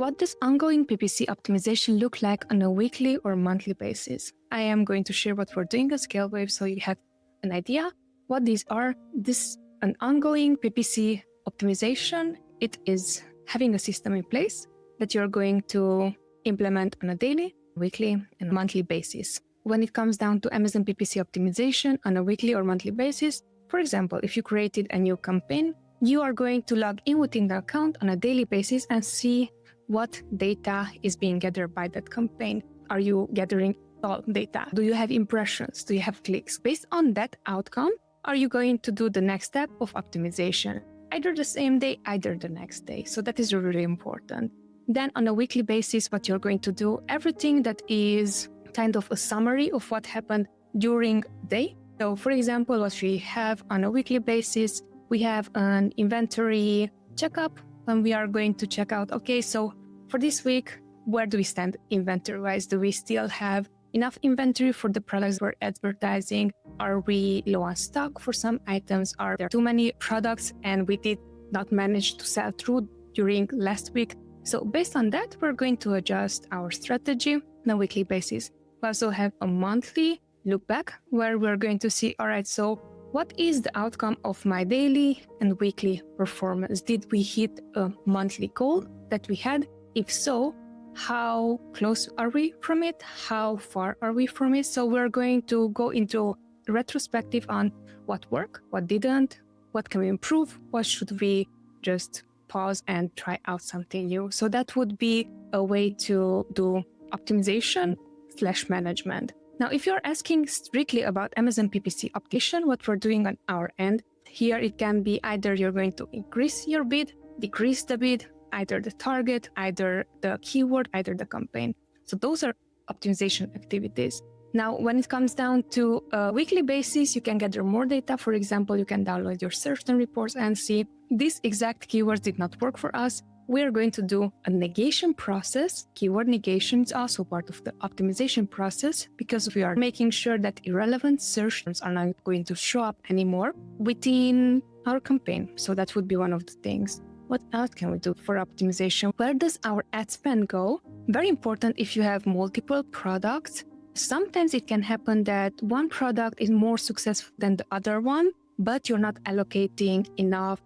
What does ongoing PPC optimization look like on a weekly or monthly basis? I am going to share what we're doing at ScaleWave so you have an idea what these are. This an ongoing PPC optimization. It is having a system in place that you're going to implement on a daily, weekly, and monthly basis. When it comes down to Amazon PPC optimization on a weekly or monthly basis, for example, if you created a new campaign, you are going to log in within the account on a daily basis and see what data is being gathered by that campaign. Are you gathering all data? Do you have impressions? Do you have clicks? Based on that outcome, are you going to do the next step of optimization? Either the same day, either the next day. So that is really important. Then on a weekly basis, what you're going to do, everything that is kind of a summary of what happened during the day. So for example, what we have on a weekly basis, we have an inventory checkup and we are going to check out, okay, so for this week, where do we stand inventory-wise? Do we still have enough inventory for the products we're advertising? Are we low on stock for some items? Are there too many products and we did not manage to sell through during last week? So based on that, we're going to adjust our strategy on a weekly basis. We also have a monthly look back where we're going to see, all right, so what is the outcome of my daily and weekly performance? Did we hit a monthly goal that we had? If so, how close are we from it? How far are we from it? So we're going to go into retrospective on what worked, what didn't, what can we improve, what should we just pause and try out something new. So that would be a way to do optimization/management. Now, if you're asking strictly about Amazon PPC optimization, what we're doing on our end, here it can be either you're going to increase your bid, decrease the bid, either the target, either the keyword, either the campaign. So those are optimization activities. Now, when it comes down to a weekly basis, you can gather more data. For example, you can download your search term reports and see these exact keywords did not work for us. We are going to do a negation process. Keyword negation is also part of the optimization process because we are making sure that irrelevant search terms are not going to show up anymore within our campaign. So that would be one of the things. What else can we do for optimization? Where does our ad spend go? Very important if you have multiple products. Sometimes it can happen that one product is more successful than the other one, but you're not allocating enough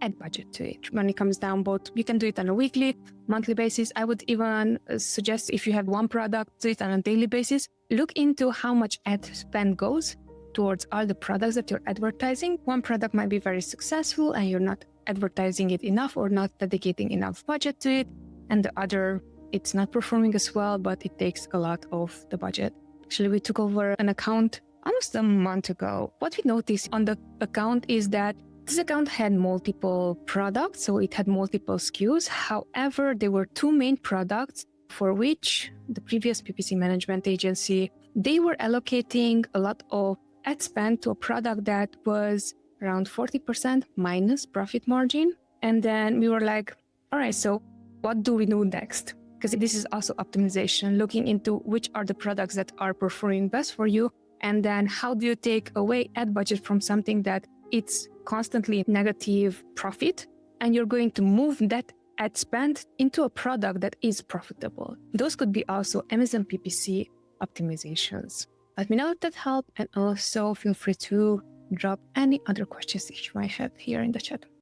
ad budget to it. When it comes down both, you can do it on a weekly, monthly basis. I would even suggest if you have one product, do it on a daily basis. Look into how much ad spend goes towards all the products that you're advertising. One product might be very successful and you're not advertising it enough or not dedicating enough budget to it. And the other, it's not performing as well, but it takes a lot of the budget. Actually, we took over an account almost a month ago. What we noticed on the account is that this account had multiple products, so it had multiple SKUs. However, there were two main products for which the previous PPC management agency, they were allocating a lot of ad spend to a product that was around 40% minus profit margin. And then we were like, all right, so what do we do next? Because this is also optimization, looking into which are the products that are performing best for you. And then how do you take away ad budget from something that it's constantly negative profit, and you're going to move that ad spend into a product that is profitable. Those could be also Amazon PPC optimizations. Let me know if that helped, and also feel free to drop any other questions that you might have here in the chat.